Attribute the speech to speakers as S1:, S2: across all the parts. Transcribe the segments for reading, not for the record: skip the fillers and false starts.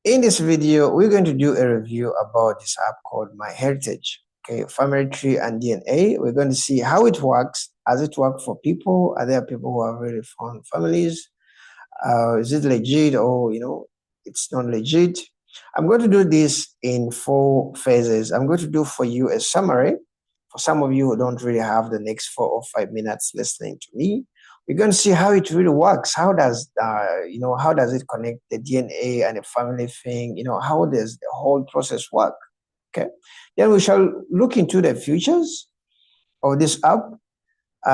S1: In this video, we're going to do a review about this app called Myheritage. Okay, family tree and DNA. We're going to see how it works. Has it worked for people? Are there people who have really found families? Is it legit or it's not legit? I'm going to do this in 4 phases. I'm going to do for you a summary. For some of you who don't really have the next 4 or 5 minutes listening to me, we're going to see how it really works. How does how does it connect the DNA and the family thing? How does the whole process work? Okay. Then we shall look into the features of this app,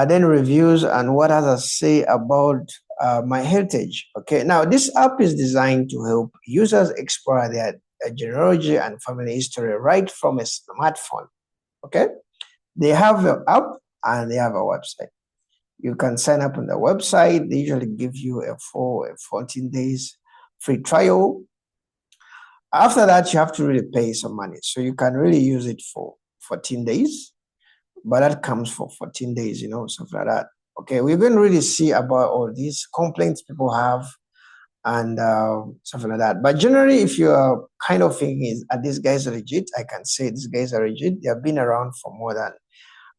S1: then reviews and what others say about Myheritage. Okay. Now this app is designed to help users explore their genealogy and family history right from a smartphone. Okay. They have an app and they have a website. You can sign up on the website. They usually give you a 14 days free trial. After that, you have to really pay some money. So you can really use it for 14 days, but that comes for 14 days, something like that. Okay, we're going to really see about all these complaints people have and something like that. But generally, if you're kind of thinking, are these guys legit? I can say these guys are legit. They have been around for more than,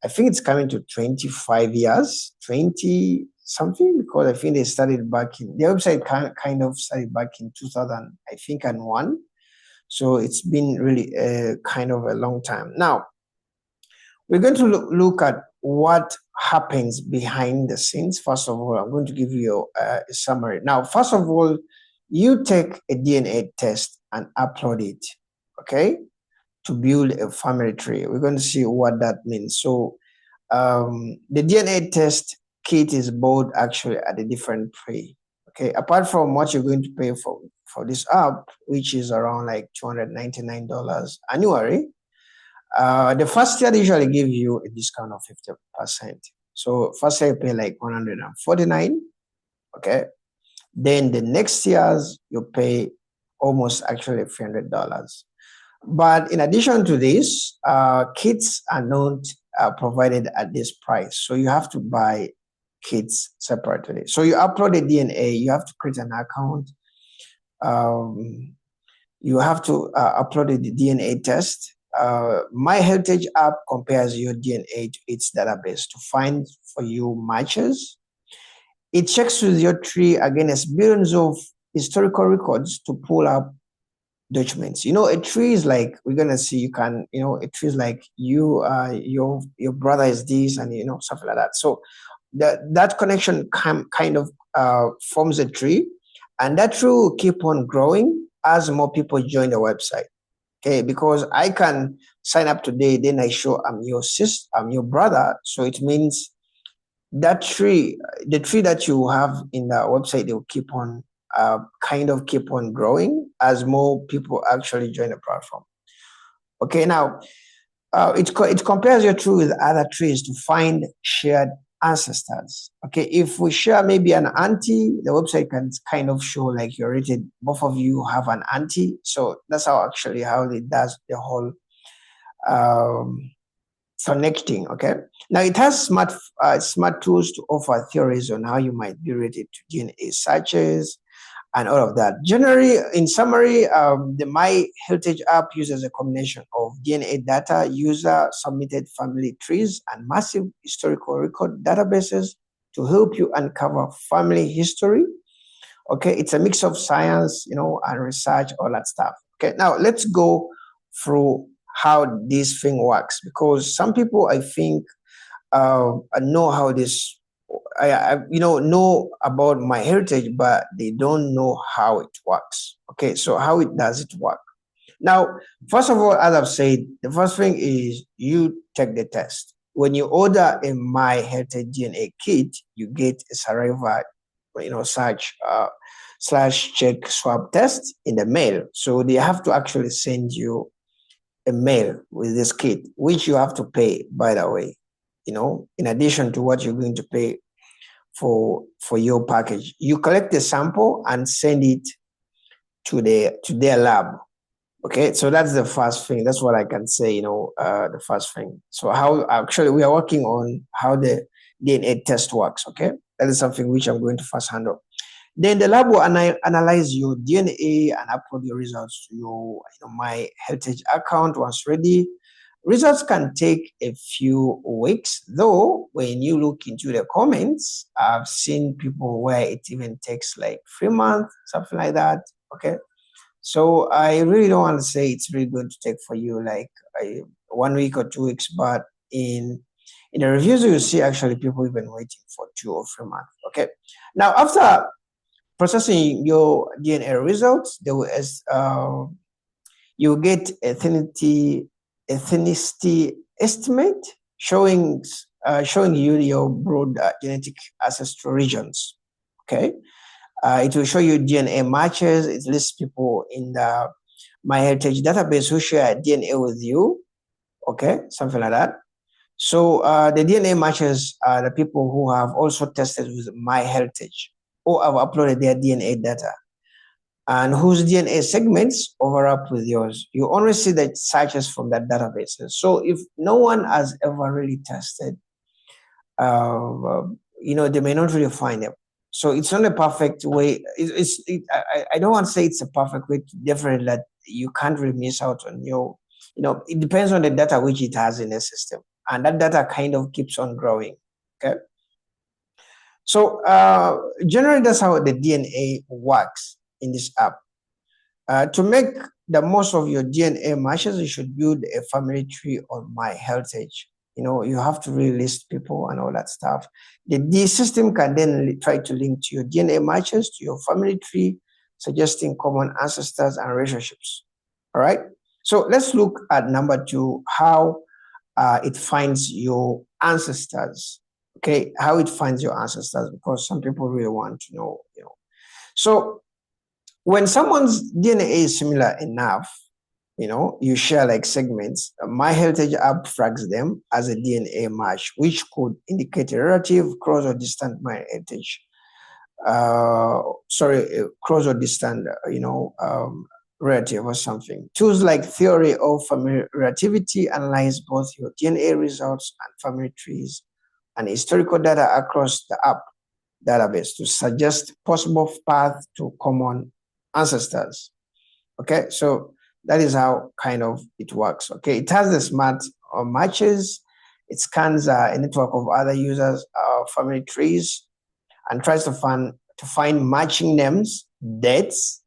S1: I think it's coming to 25 years, 20 something, because I think they started back in, the website kind of started back in 2000, I think, and 1. So it's been really kind of a long time. Now, we're going to look at what happens behind the scenes. First of all, I'm going to give you a summary. Now, first of all, you take a DNA test and upload it, okay, to build a family tree. We're going to see what that means. So the DNA test kit is bought actually at a different price. Okay, apart from what you're going to pay for this app, which is around like $299 annually, the first year they usually give you a discount of 50%. So first year you pay like $149. Okay, then the next years you pay almost actually $300. But in addition to this, kits are not provided at this price. So you have to buy kits separately. So you upload the DNA, you have to create an account. You have to upload the DNA test. Myheritage app compares your DNA to its database to find for you matches. It checks with your tree against billions of historical records to pull up documents. A tree is like, we're gonna see, you can, a tree is like your brother is this and something like that. So that connection kind of forms a tree, and that tree will keep on growing as more people join the website. Okay, because I can sign up today, then I show I'm your sister, I'm your brother. So it means that tree, the tree that you have in the website, they will keep on kind of keep on growing as more people actually join the platform. Okay, now it compares your tree with other trees to find shared ancestors. Okay, if we share maybe an auntie, the website can kind of show like you're rated, both of you have an auntie. So that's how it does the whole connecting. Okay, now it has smart tools to offer theories on how you might be rated to DNA searches and all of that. Generally, in summary, the Myheritage app uses a combination of DNA data, user-submitted family trees, and massive historical record databases to help you uncover family history. Okay, it's a mix of science, and research, all that stuff. Okay, now let's go through how this thing works, because some people, I think, know how this know about Myheritage, but they don't know how it works. Okay, so how does it work? Now, first of all, as I've said, the first thing is you take the test. When you order a Myheritage DNA kit, you get a saliva, search / check swab test in the mail. So they have to actually send you a mail with this kit, which you have to pay, by the way. In addition to what you're going to pay for your package, you collect the sample and send it to their lab. Okay, so that's the first thing. That's what I can say. The first thing. So how actually we are working on how the DNA test works. Okay, that is something which I'm going to first handle. Then the lab will analyze your DNA and upload your results to your MyHeritage account once ready. Results can take a few weeks, though when you look into the comments, I've seen people where it even takes like 3 months, something like that. Okay. So I really don't want to say it's really going to take for you like 1 week or 2 weeks, but in the reviews you see actually people even waiting for 2 or 3 months. Okay. Now after processing your DNA results, there was you get ethnicity estimate showing you your broad genetic ancestral regions. Okay, it will show you DNA matches. It lists people in the MyHeritage database who share DNA with you. Okay, something like that. So the DNA matches are the people who have also tested with MyHeritage or have uploaded their DNA data and whose DNA segments overlap with yours. You only see the searches from that database. So if no one has ever really tested, they may not really find them. So it's not a perfect way. I don't want to say it's a perfect way to definitely that you can't really miss out on your, it depends on the data which it has in the system. And that data kind of keeps on growing. Okay. So generally that's how the DNA works in this app. To make the most of your DNA matches, you should build a family tree on MyHeritage. You have to really list people and all that stuff. The system can then try to link to your DNA matches to your family tree, suggesting common ancestors and relationships. All right. So let's look at number 2, how it finds your ancestors. Okay, how it finds your ancestors, because some people really want to know. So when someone's DNA is similar enough, you share like segments, MyHeritage app flags them as a DNA match, which could indicate a relative, close or distant MyHeritage. Close or distant, relative or something. Tools like theory of familiarity analyze both your DNA results and family trees and historical data across the app database to suggest possible path to common ancestors. Okay, so that is how kind of it works. Okay, it has the smart matches. It scans a network of other users' family trees and tries to find matching names, dates,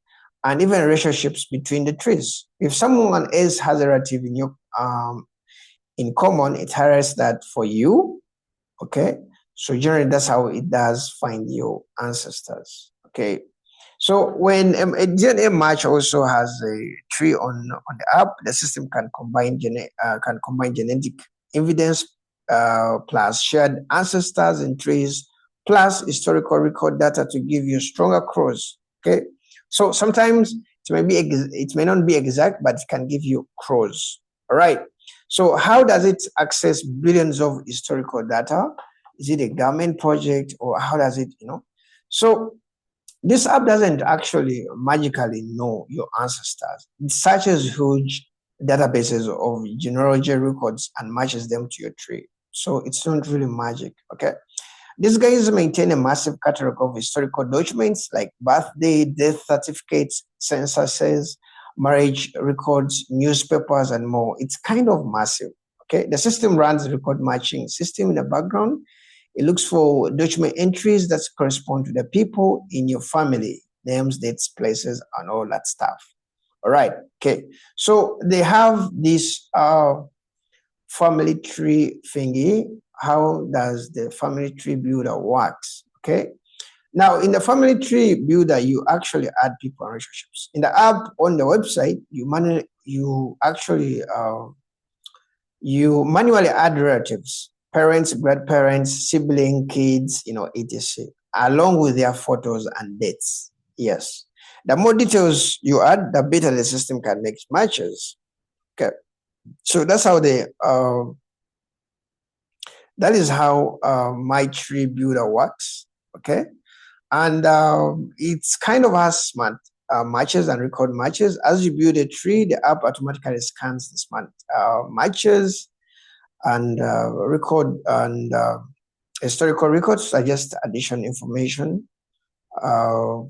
S1: and even relationships between the trees. If someone else has a relative in common, it highlights that for you. Okay, so generally that's how it does find your ancestors. Okay, so when a DNA match also has a tree on the app, the system can combine genetic evidence plus shared ancestors in trees plus historical record data to give you stronger cross. Okay, so sometimes it may not be exact, but it can give you cross. All right. So how does it access billions of historical data? Is it a government project, or how does it, So this app doesn't actually magically know your ancestors. It searches huge databases of genealogy records and matches them to your tree. So it's not really magic, okay? These guys maintain a massive catalog of historical documents like birthday, death certificates, censuses, marriage records, newspapers, and more. It's kind of massive. Okay, the system runs a record matching system in the background. It looks for document entries that correspond to the people in your family, names, dates, places, and all that stuff. All right. Okay. So they have this family tree thingy. How does the family tree builder works? Okay. Now, in the family tree builder, you actually add people and relationships. In the app on the website, you manually add relatives, parents, grandparents, sibling, kids, etc., along with their photos and dates. Yes. The more details you add, the better the system can make matches. Okay. So that's how that is how my tree builder works. Okay. And it's kind of has smart matches and record matches. As you build a tree, the app automatically scans the smart matches and record and historical records suggest additional information uh,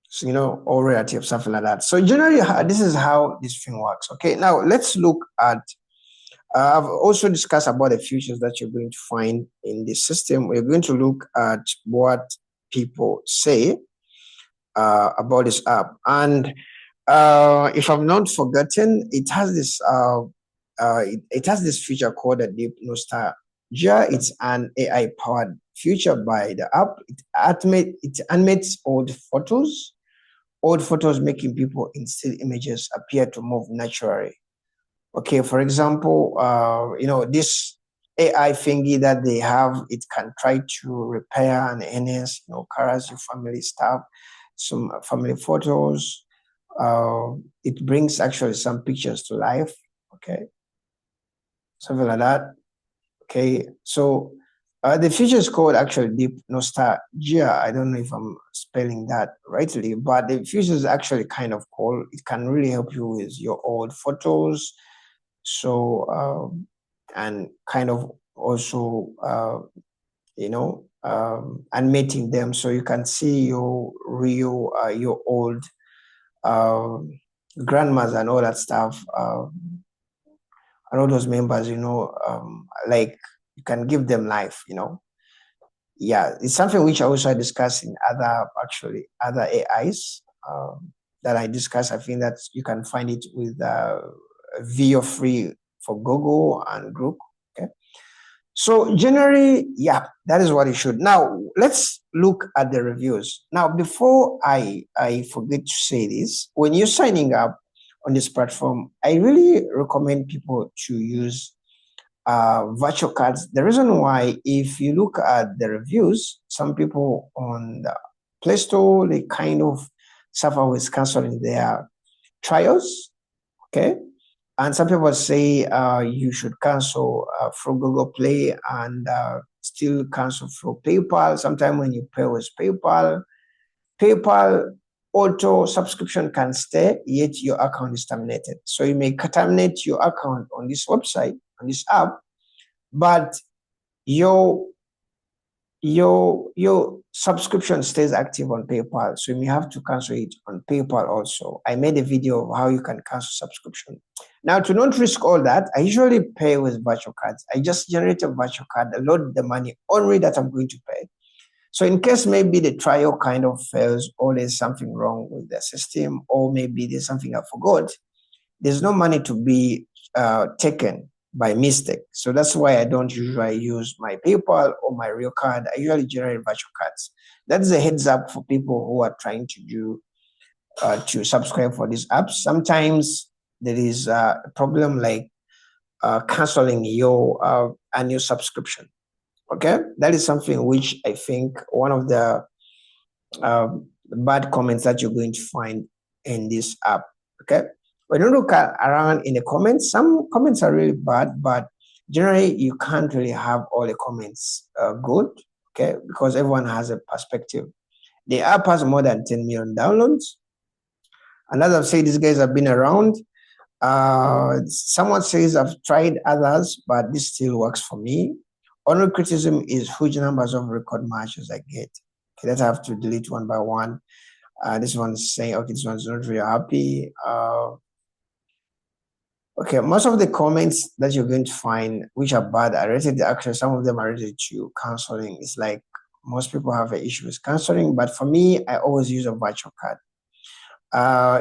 S1: so, or relative, something like that. So generally, this is how this thing works. Okay, now let's look at. I've also discussed about the features that you're going to find in this system. We're going to look at what people say about this app, and if I'm not forgotten, it has this it has this feature called a deep nostalgia. It's an AI powered feature by the app. It animates old photos, making people in still images appear to move naturally. Okay, for example, this AI thingy that they have, it can try to repair and enhance, colors your family stuff, some family photos. It brings actually some pictures to life. Okay, something like that. Okay, so the feature is called actually deep nostalgia. I don't know if I'm spelling that rightly, but the feature is actually kind of cool. It can really help you with your old photos. So and kind of also animating them so you can see your real your old um grandmas and all that stuff, and all those members, like you can give them life. Yeah, it's something which I also discuss in other AIs that I discuss. I think that you can find it with Vio free for Google and Group. Okay. So generally, yeah, that is what it should. Now let's look at the reviews. Now, before I forget to say this, when you're signing up on this platform, I really recommend people to use virtual cards. The reason why, if you look at the reviews, some people on the Play Store, they kind of suffer with canceling their trials. Okay. And some people say you should cancel through Google Play and still cancel through PayPal. Sometimes when you pay with PayPal auto subscription can stay, yet your account is terminated. So you may terminate your account on this website, on this app, but your your subscription stays active on PayPal, so you may have to cancel it on PayPal also. I made a video of how you can cancel subscription. Now, to not risk all that, I usually pay with virtual cards. I just generate a virtual card, load the money only that I'm going to pay. So in case maybe the trial kind of fails, or there's something wrong with the system, or maybe there's something I forgot, there's no money to be taken by mistake. So that's why I don't usually use my PayPal or my real card. I usually generate virtual cards. That's a heads up for people who are trying to do to subscribe for these apps. Sometimes there is a problem like canceling your annual subscription. Okay, that is something which I think one of the bad comments that you're going to find in this app. Okay, when you look around in the comments, some comments are really bad, but generally you can't really have all the comments good. Okay, because everyone has a perspective. The app has more than 10 million downloads, and as I've said, these guys have been around. Someone says I've tried others, but this still works for me. Only criticism is huge numbers of record matches I get. Okay, let's have to delete one by one. This one's saying, okay, this one's not really happy. Okay, most of the comments that you're going to find which are bad are related, actually some of them are related to counseling. It's like most people have an issue with counseling, but for me, I always use a virtual card.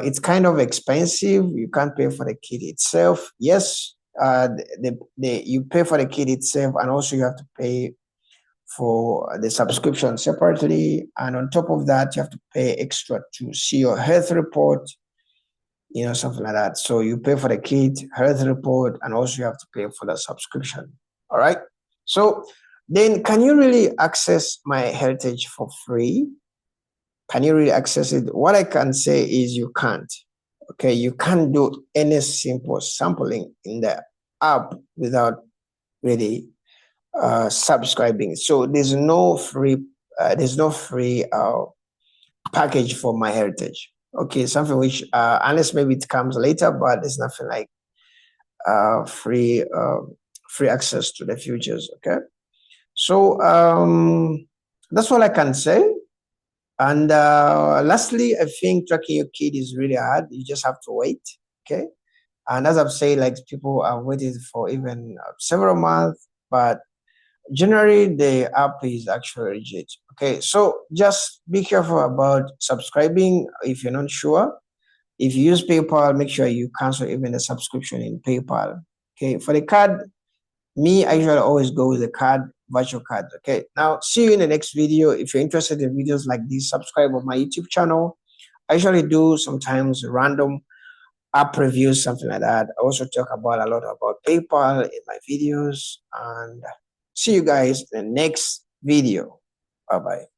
S1: It's kind of expensive. You can't pay for the kit itself. Yes, you pay for the kit itself, and also you have to pay for the subscription separately. And on top of that, you have to pay extra to see your health report, something like that. So you pay for the kit, health report, and also you have to pay for the subscription. All right. So then, can you really access Myheritage for free? Can you really access it? What I can say is you can't. Okay, you can't do any simple sampling in the app without really subscribing. So there's no free package for Myheritage. Okay, something which unless maybe it comes later, but there's nothing like free access to the futures. Okay, so that's all I can say. And lastly, I think tracking your kid is really hard. You just have to wait. Okay. And as I've said, like people are waiting for even several months, but generally the app is actually legit. Okay. So just be careful about subscribing if you're not sure. If you use PayPal, make sure you cancel even the subscription in PayPal. Okay. For the card, me, I usually always go with the card, virtual cards. Okay. Now, see you in the next video. If you're interested in videos like this, subscribe on my YouTube channel. I usually do sometimes random app reviews, something like that. I also talk about a lot about PayPal in my videos. And see you guys in the next video. Bye bye.